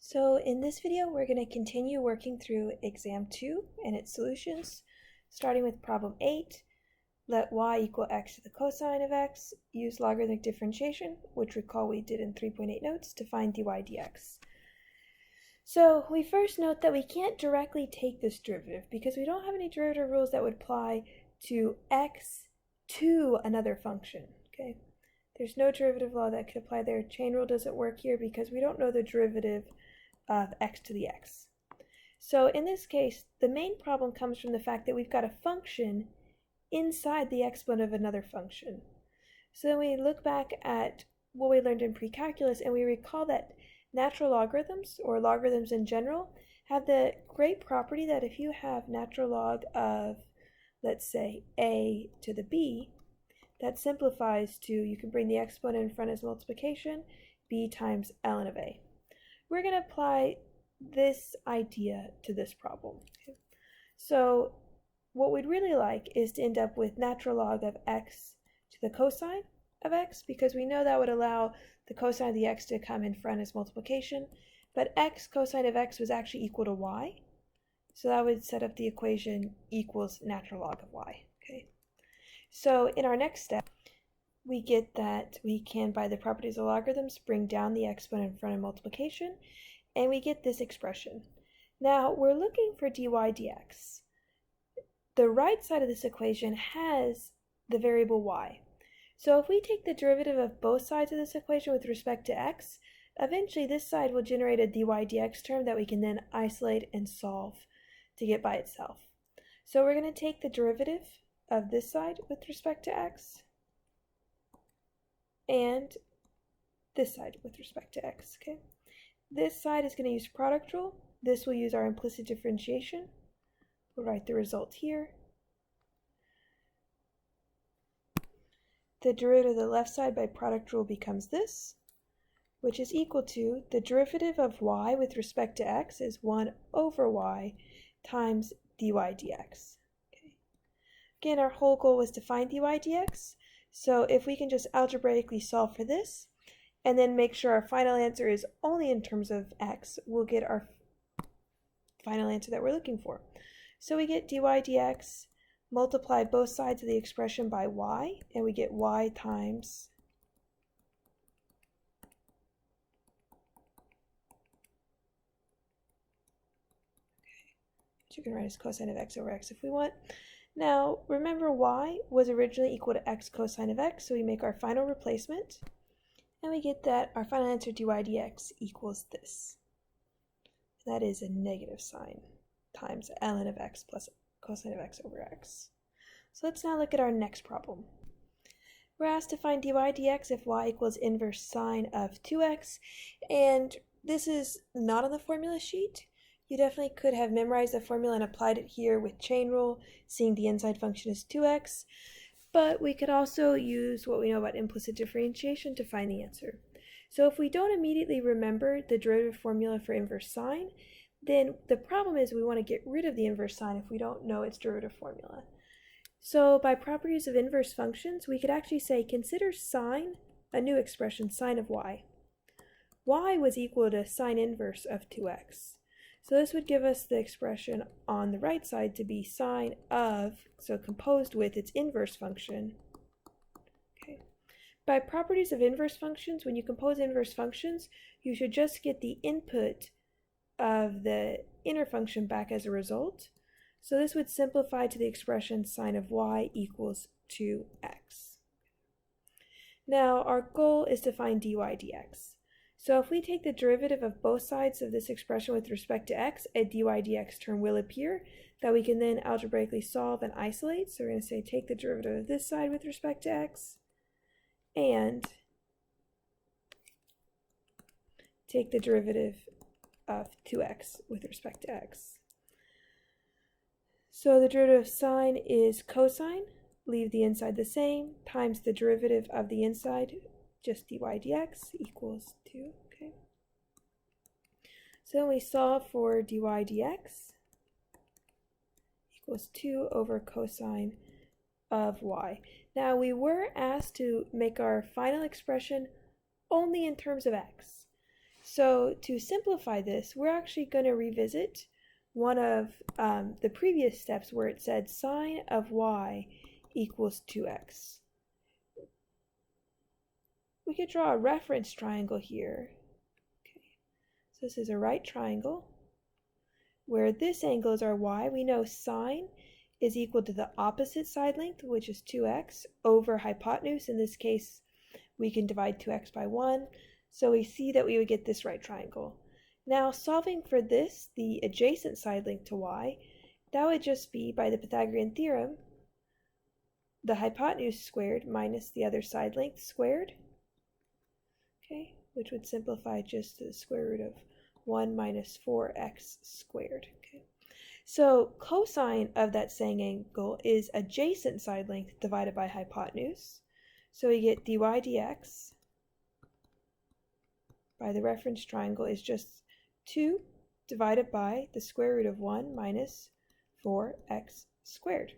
So in this video, we're going to continue working through exam 2 and its solutions, starting with problem 8. Let y equal x to the cosine of x. Use logarithmic differentiation, which recall we did in 3.8 notes, to find dy dx. So we first note that we can't directly take this derivative because we don't have any derivative rules that would apply to x to another function. Okay, there's no derivative law that could apply there. Chain rule doesn't work here because we don't know the derivative of x to the x. So in this case, the main problem comes from the fact that we've got a function inside the exponent of another function. So then we look back at what we learned in pre-calculus and we recall that natural logarithms, or logarithms in general, have the great property that if you have natural log of, let's say, a to the b, that simplifies to, you can bring the exponent in front as multiplication, b times ln of a. We're going to apply this idea to this problem. Okay? So what we'd really like is to end up with natural log of x to the cosine of x, because we know that would allow the cosine of the x to come in front as multiplication, but x cosine of x was actually equal to y, so that would set up the equation equals natural log of y. Okay, so in our next step, we get that we can, by the properties of logarithms, bring down the exponent in front of multiplication, and we get this expression. Now, we're looking for dy dx. The right side of this equation has the variable y. So if we take the derivative of both sides of this equation with respect to x, eventually this side will generate a dy dx term that we can then isolate and solve to get by itself. So we're going to take the derivative of this side with respect to x, and this side with respect to x. Okay, this side is going to use product rule. This will use our implicit differentiation. We'll write the result here. The derivative of the left side by product rule becomes this, which is equal to the derivative of y with respect to x is 1 over y times dy dx. Okay. Again, our whole goal was to find dy dx. So if we can just algebraically solve for this, and then make sure our final answer is only in terms of x, we'll get our final answer that we're looking for. So we get dy dx, multiply both sides of the expression by y, and we get y times which you can write as cosine of x over x if we want. Now, remember y was originally equal to x cosine of x, so we make our final replacement, and we get that our final answer dy dx equals this. That is a negative sign times ln of x plus cosine of x over x. So let's now look at our next problem. We're asked to find dy dx if y equals inverse sine of 2x, and this is not on the formula sheet. You definitely could have memorized the formula and applied it here with chain rule, seeing the inside function is 2x, but we could also use what we know about implicit differentiation to find the answer. So if we don't immediately remember the derivative formula for inverse sine, then the problem is we want to get rid of the inverse sine if we don't know its derivative formula. So by properties of inverse functions, we could actually say consider sine, a new expression, sine of y. Y was equal to sine inverse of 2x. So this would give us the expression on the right side to be sine of, so composed with its inverse function. Okay. By properties of inverse functions, when you compose inverse functions, you should just get the input of the inner function back as a result. So this would simplify to the expression sine of y equals 2x. Now our goal is to find dy dx. So if we take the derivative of both sides of this expression with respect to x, a dy dx term will appear that we can then algebraically solve and isolate. So we're going to say take the derivative of this side with respect to x, and take the derivative of 2x with respect to x. So the derivative of sine is cosine, leave the inside the same, times the derivative of the inside, just dy dx, equals 2. Okay. So then we solve for dy dx equals 2 over cosine of y. Now we were asked to make our final expression only in terms of x. So to simplify this, we're actually going to revisit one of the previous steps where it said sine of y equals 2x. We could draw a reference triangle here. Okay. So this is a right triangle where this angle is our y. We know sine is equal to the opposite side length, which is 2x, over hypotenuse. In this case, we can divide 2x by 1. So we see that we would get this right triangle. Now solving for this, the adjacent side length to y, that would just be, by the Pythagorean theorem, the hypotenuse squared minus the other side length squared, okay, which would simplify just to the square root of 1 minus 4x squared. Okay. So cosine of that same angle is adjacent side length divided by hypotenuse. So we get dy dx by the reference triangle is just 2 divided by the square root of 1 minus 4x squared.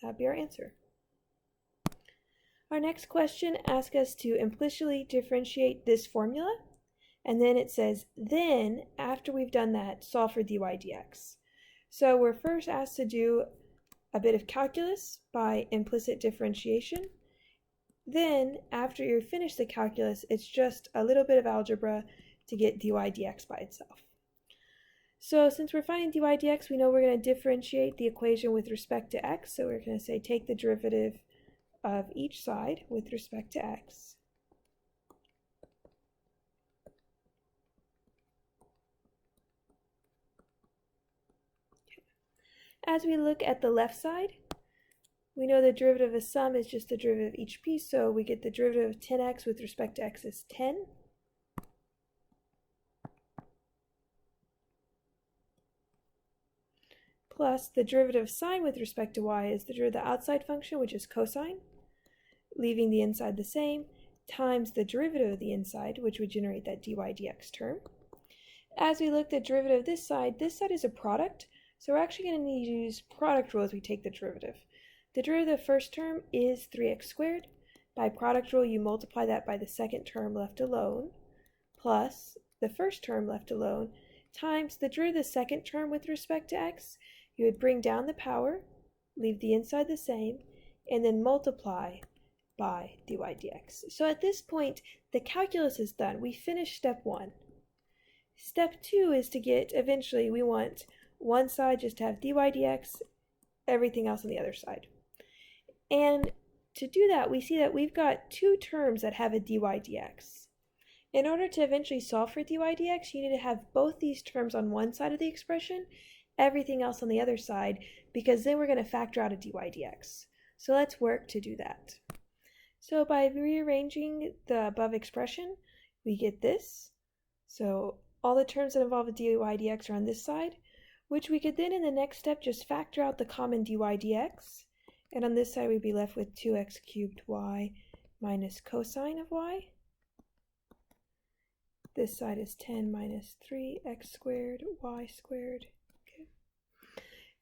That'd be our answer. Our next question asks us to implicitly differentiate this formula, and then it says, then after we've done that, solve for dy dx. So we're first asked to do a bit of calculus by implicit differentiation. Then after you finish the calculus, it's just a little bit of algebra to get dy dx by itself. So since we're finding dy dx, we know we're going to differentiate the equation with respect to x. So we're going to say take the derivative of each side with respect to x. As we look at the left side, we know the derivative of sum is just the derivative of each piece, so we get the derivative of 10x with respect to x is 10. Plus the derivative of sine with respect to y is the derivative of the outside function, which is cosine, leaving the inside the same, times the derivative of the inside, which would generate that dy dx term. As we look at the derivative of this side is a product, so we're actually going to need to use product rule as we take the derivative. The derivative of the first term is 3x squared. By product rule, you multiply that by the second term left alone, plus the first term left alone, times the derivative of the second term with respect to x. You would bring down the power, leave the inside the same, and then multiply by dy dx. So at this point, the calculus is done. We finished step 1. Step 2 is to get, eventually, we want one side just to have dy dx, everything else on the other side. And to do that, we see that we've got two terms that have a dy dx. In order to eventually solve for dy dx, you need to have both these terms on one side of the expression, everything else on the other side, because then we're going to factor out a dy dx. So let's work to do that. So by rearranging the above expression, we get this. So all the terms that involve a dy dx are on this side, which we could then in the next step just factor out the common dy dx. And on this side we'd be left with 2x cubed y minus cosine of y. This side is 10 minus 3x squared y squared. Okay.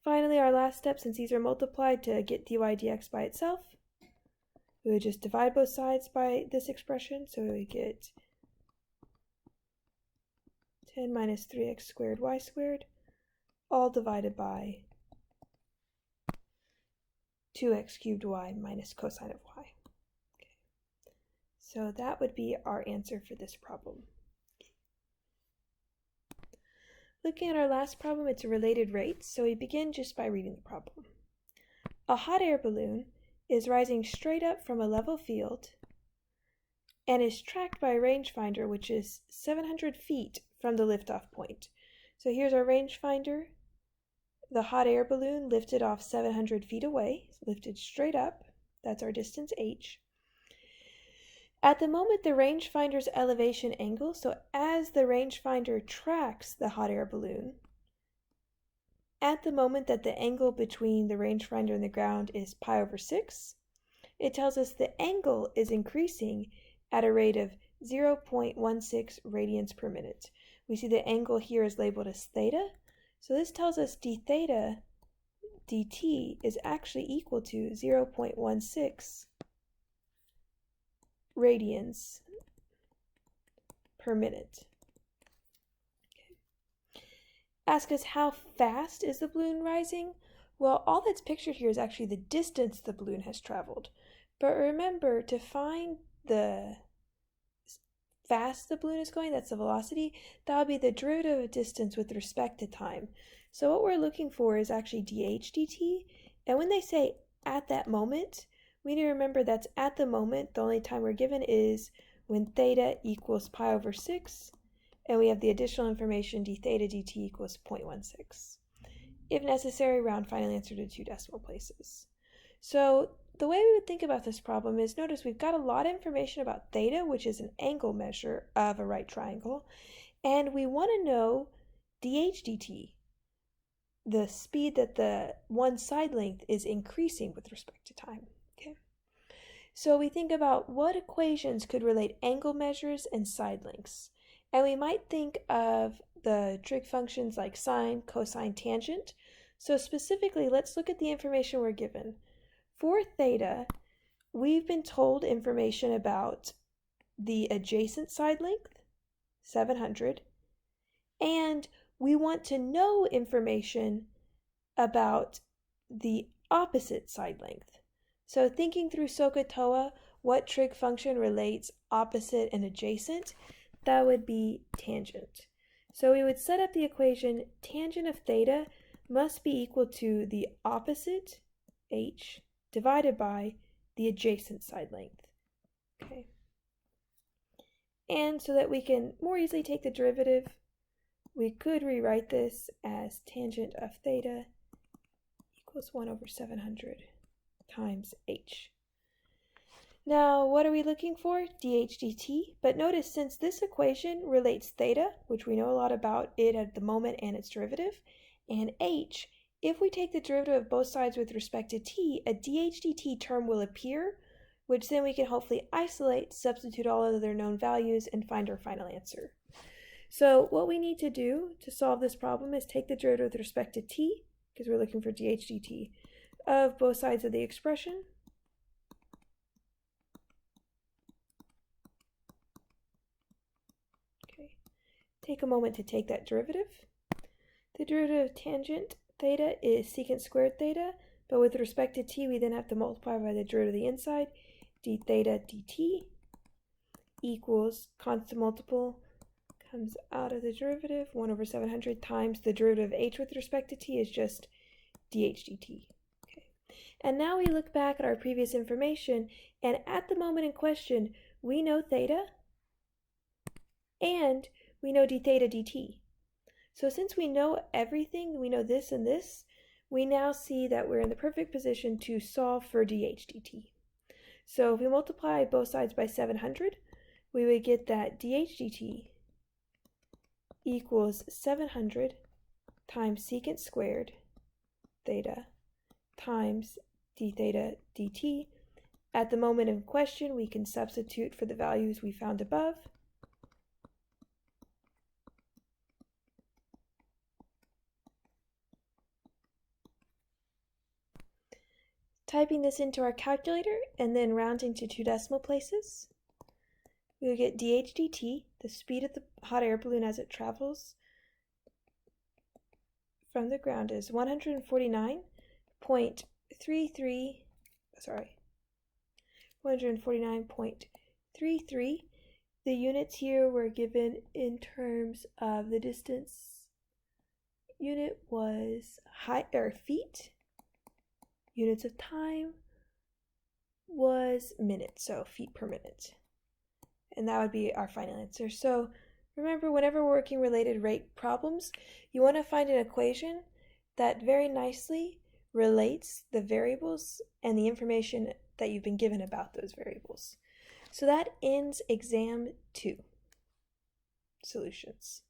Finally, our last step, since these are multiplied to get dy dx by itself, we would just divide both sides by this expression. So we would get 10 minus 3x squared y squared, all divided by 2x cubed y minus cosine of y. Okay. So that would be our answer for this problem. Looking at our last problem, it's a related rate, so we begin just by reading the problem. A hot air balloon is rising straight up from a level field and is tracked by a rangefinder which is 700 feet from the liftoff point. So here's our rangefinder. The hot air balloon lifted off 700 feet away, lifted straight up. That's our distance h. At the moment the rangefinder's elevation angle, so as the rangefinder tracks the hot air balloon, at the moment that the angle between the rangefinder and the ground is pi over 6, it tells us the angle is increasing at a rate of 0.16 radians per minute. We see the angle here is labeled as theta, so this tells us d theta dt is actually equal to 0.16 radians per minute. Okay. Ask us how fast is the balloon rising? Well, all that's pictured here is actually the distance the balloon has traveled. But remember, to find the fast the balloon is going, that's the velocity, that would be the derivative of distance with respect to time. So what we're looking for is actually dh dt, and when they say at that moment, we need to remember that's at the moment. The only time we're given is when theta equals pi over 6, and we have the additional information d theta dt equals 0.16. If necessary, round final answer to 2 decimal places. So the way we would think about this problem is, notice we've got a lot of information about theta, which is an angle measure of a right triangle, and we want to know dh dt, the speed that the one side length is increasing with respect to time. Okay. So we think about what equations could relate angle measures and side lengths. And we might think of the trig functions like sine, cosine, tangent. So specifically, let's look at the information we're given. For theta, we've been told information about the adjacent side length, 700, and we want to know information about the opposite side length. So thinking through SOHCAHTOA, what trig function relates opposite and adjacent? That would be tangent. So we would set up the equation tangent of theta must be equal to the opposite, h, divided by the adjacent side length. Okay. And so that we can more easily take the derivative, we could rewrite this as tangent of theta equals 1 over 700 times h. Now, what are we looking for? dh dt. But notice, since this equation relates theta, which we know a lot about it at the moment and its derivative, and h, if we take the derivative of both sides with respect to t, a dh dt term will appear, which then we can hopefully isolate, substitute all of their known values, and find our final answer. So what we need to do to solve this problem is take the derivative with respect to t, because we're looking for dh dt, of both sides of the expression. Okay. Take a moment to take that derivative. The derivative of tangent theta is secant squared theta, but with respect to t, we then have to multiply by the derivative of the inside, d theta dt equals constant multiple comes out of the derivative, 1 over 700 times the derivative of h with respect to t is just dh dt. Okay. And now we look back at our previous information, and at the moment in question, we know theta, and we know d theta dt. So since we know everything, we know this and this, we now see that we're in the perfect position to solve for dh dt. So if we multiply both sides by 700, we would get that dh dt equals 700 times secant squared theta times d theta dt. At the moment in question, we can substitute for the values we found above. Typing this into our calculator and then rounding to 2 decimal places, we will get dh dt, the speed of the hot air balloon as it travels from the ground, is 149.33. The units here were given in terms of the distance. Unit was feet. Units of time was minutes, so feet per minute. And that would be our final answer. So remember, whenever we're working related rate problems, you want to find an equation that very nicely relates the variables and the information that you've been given about those variables. So that ends exam 2 solutions.